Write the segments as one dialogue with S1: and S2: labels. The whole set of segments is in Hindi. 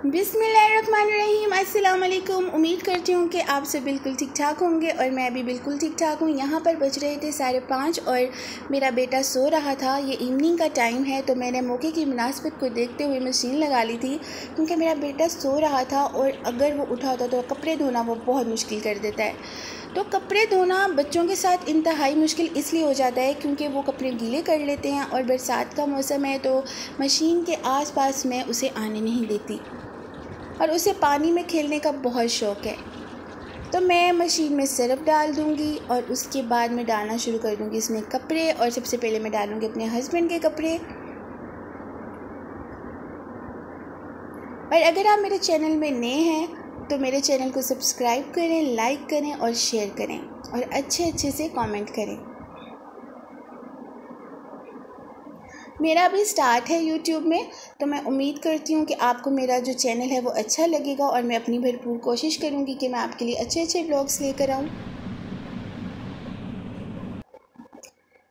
S1: बिस्मिल्लाहिर्रहमानिर्रहीम। अस्सलाम वालेकुम। उम्मीद करती हूँ कि आप सब बिल्कुल ठीक ठाक होंगे और मैं भी बिल्कुल ठीक ठाक हूँ। यहाँ पर बज रहे थे 5:30 और मेरा बेटा सो रहा था। ये इवनिंग का टाइम है तो मैंने मौके की मुनासिबत को देखते हुए मशीन लगा ली थी, क्योंकि मेरा बेटा सो रहा था और अगर वो उठा होता तो कपड़े धोना वो बहुत मुश्किल कर देता है। तो कपड़े धोना बच्चों के साथ इंतहाई मुश्किल इसलिए हो जाता है क्योंकि वो कपड़े गीले कर लेते हैं और बरसात का मौसम है तो मशीन के आसपास मैं उसे आने नहीं देती और उसे पानी में खेलने का बहुत शौक़ है। तो मैं मशीन में सर्फ़ डाल दूँगी और उसके बाद मैं डालना शुरू कर दूँगी इसमें कपड़े। और सबसे पहले मैं डालूँगी अपने हस्बैंड के कपड़े। और अगर आप मेरे चैनल में नए हैं तो मेरे चैनल को सब्सक्राइब करें, लाइक करें और शेयर करें और अच्छे से कमेंट करें। मेरा भी स्टार्ट है यूट्यूब में, तो मैं उम्मीद करती हूँ कि आपको मेरा जो चैनल है वो अच्छा लगेगा और मैं अपनी भरपूर कोशिश करूँगी कि मैं आपके लिए अच्छे व्लॉग्स लेकर आऊँ।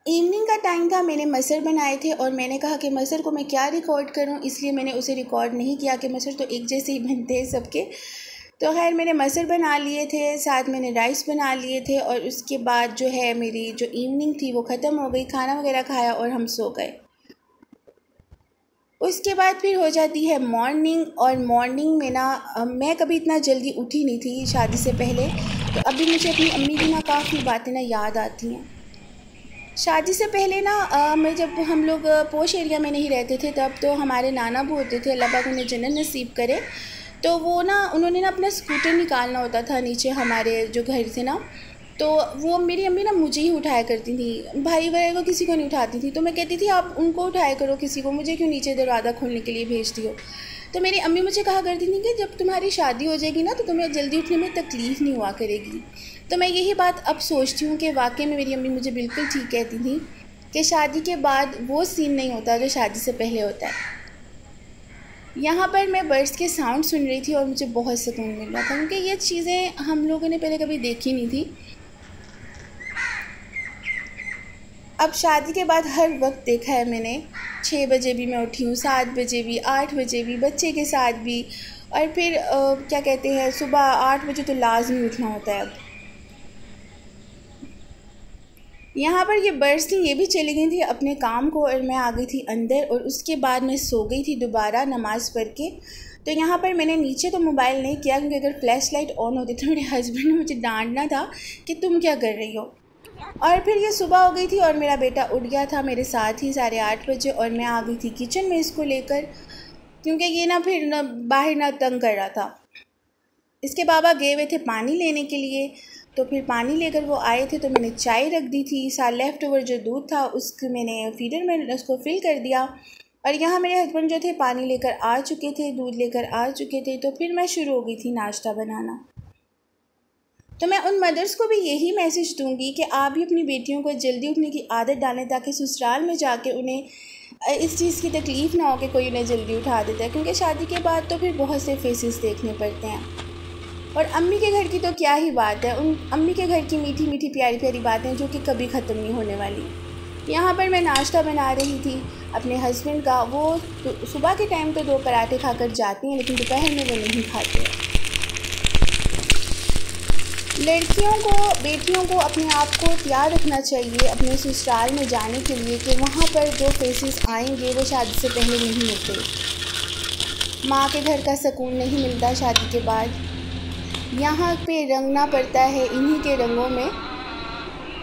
S1: इवनिंग का टाइम था, मैंने मसर बनाए थे और मैंने कहा कि मसर को मैं क्या रिकॉर्ड करूँ, इसलिए मैंने उसे रिकॉर्ड नहीं किया कि मसर तो एक जैसे ही बनते हैं सबके। तो खैर मैंने मसर बना लिए थे, साथ मैंने राइस बना लिए थे और उसके बाद जो है मेरी जो इवनिंग थी वो ख़त्म हो गई। खाना वगैरह खाया और हम सो गए। उसके बाद फिर हो जाती है मॉर्निंग और मॉर्निंग में ना मैं कभी इतना जल्दी उठी नहीं थी शादी से पहले, तो अभी मुझे अपनी अम्मी की ना काफ़ी बातें ना याद आती हैं। शादी से पहले ना मैं जब हम लोग पोश एरिया में नहीं रहते थे तब तो हमारे नाना वो होते थे, अल्लाह पाक उन्हें जन्नत नसीब करे। तो वो ना उन्होंने ना अपना स्कूटर निकालना होता था नीचे हमारे जो घर से ना, तो वो मेरी अम्मी ना मुझे ही उठाया करती थी, भाई वगैरह को किसी को नहीं उठाती थी। तो मैं कहती थी आप उनको उठाया करो किसी को, मुझे क्यों नीचे दरवाज़ा खोलने के लिए भेजती हो। तो मेरी अम्मी मुझे कहा करती थी कि जब तुम्हारी शादी हो जाएगी ना तो तुम्हें जल्दी उठने में तकलीफ़ नहीं हुआ करेगी। तो मैं यही बात अब सोचती हूँ कि वाकई में मेरी अम्मी मुझे बिल्कुल ठीक कहती थी कि शादी के बाद वो सीन नहीं होता जो शादी से पहले होता है। यहाँ पर मैं बर्ड्स के साउंड सुन रही थी और मुझे बहुत सुकून मिल रहा था, क्योंकि ये चीज़ें हम लोगों ने पहले कभी देखी नहीं थी। अब शादी के बाद हर वक्त देखा है मैंने, 6 बजे भी मैं उठी हूँ, 7 बजे भी, 8 बजे भी, बच्चे के साथ भी। और फिर क्या कहते हैं सुबह 8 बजे तो लाजमी उठना होता है। अब यहाँ पर ये बर्ड्स थी, ये भी चली गई थी अपने काम को और मैं आ गई थी अंदर और उसके बाद मैं सो गई थी दोबारा नमाज़ पढ़ के। तो यहाँ पर मैंने नीचे तो मोबाइल नहीं किया, क्योंकि अगर फ्लैश लाइट ऑन होती तो मेरे हस्बैंड ने मुझे डांटना था कि तुम क्या कर रही हो। और फिर ये सुबह हो गई थी और मेरा बेटा उठ गया था मेरे साथ ही 8:30 बजे और मैं आ गई थी किचन में इसको लेकर, क्योंकि ये ना फिर ना बाहर ना तंग कर रहा था। इसके बाबा गए हुए थे पानी लेने के लिए, तो फिर पानी लेकर वो आए थे तो मैंने चाय रख दी थी, साथ लेफ़्ट ओवर जो दूध था उसको मैंने फीडर में उसको फिल कर दिया। और यहाँ मेरे हस्बैंड जो थे पानी लेकर आ चुके थे, दूध लेकर आ चुके थे, तो फिर मैं शुरू हो गई थी नाश्ता बनाना। तो मैं उन मदर्स को भी यही मैसेज दूंगी कि आप भी अपनी बेटियों को जल्दी उठने की आदत डालें, ताकि ससुराल में जाके उन्हें इस चीज़ की तकलीफ़ ना हो कि कोई उन्हें जल्दी उठा देता है, क्योंकि शादी के बाद तो फिर बहुत से फेसेस देखने पड़ते हैं। और अम्मी के घर की तो क्या ही बात है, उन अम्मी के घर की मीठी मीठी प्यारी प्यारी बातें जो कि कभी ख़त्म नहीं होने वाली। यहाँ पर मैं नाश्ता बना रही थी अपने हस्बैंड का। वो सुबह के टाइम तो 2 पराठे खाकर जाती हैं, लेकिन दोपहर में वो नहीं खाते। लड़कियों को, बेटियों को अपने आप को तैयार रखना चाहिए अपने ससुराल में जाने के लिए कि वहाँ पर जो फेसेस आएंगे वो शादी से पहले नहीं होते। माँ के घर का सुकून नहीं मिलता शादी के बाद, यहाँ पे रंगना पड़ता है इन्हीं के रंगों में।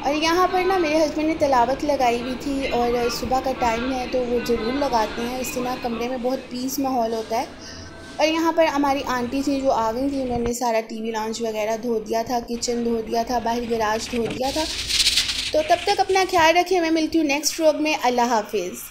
S1: और यहाँ पर ना मेरे हस्बैंड ने तिलावत लगाई हुई थी और सुबह का टाइम है तो वो ज़रूर लगाते हैं, इससे ना कमरे में बहुत पीस माहौल होता है। और यहाँ पर हमारी आंटी थी जो आ गई थी, उन्होंने सारा टीवी लॉन्च वगैरह धो दिया था, किचन धो दिया था, बाहर गैराज धो दिया था। तो तब तक अपना ख्याल रखें, मैं मिलती हूँ नेक्स्ट व्लॉग में। अल्लाह हाफिज़।